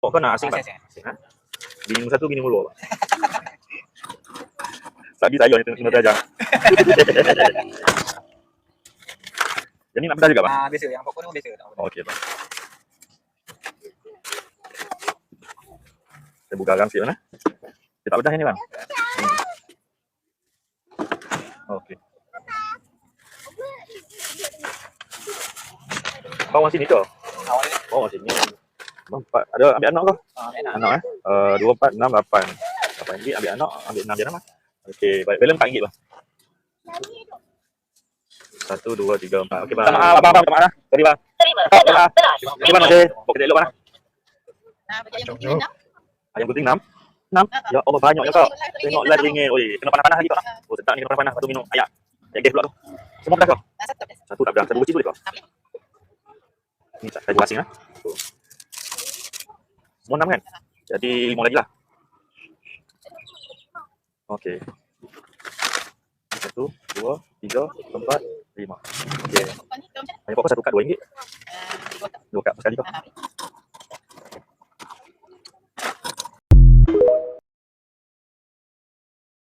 Oh, kau nak asing Ah, tak? asing. Asing, ha? Bini satu, bini mulu apa? Sabi saya yang tengok aja. Yang ni nak pedas juga, Bang? Biasa. Yang popcorn pun biasa. Oh, okey, Bang. Saya buka garam sikit, Bang. Dia tak pedas ni, Bang. Okey. Kau orang sini ke? Awal ni. Oh, sini. Bang, ada ambil anak kau? Enak. Anak 2, 4, 6, 8. 8 ringgit ambil anak, ambil 6 dirham lah. Okey, baik. Balance 4 ringgit, Bang. 1, 2, 3, 4. Okey, Bang. Abang, minta maaf lah. Sorry, Bang. Terima. Telah. Okey, Bang. Okey. Okey, elok, Bang. Ayam putih 6. Ayam putih 6. 6? Ya Allah, banyak ya, Kak. Tengok live ringgit. Oi, kena panas-panas lagi, Kak. Oh, sedap ni kena panas-panas. Lepas tu minum ayak. Ayak gas pula tu. Semua pedas, Kak? Satu pedas. Satu tak pedas. Satu besi boleh, Kak? Ni saya buat asing lah. Semua 6 kan? Jadi 5 lagi lah. Okey. 1, 2, 3, 4, 5. Okey. Ayam pokok satu kad 2 ringgit.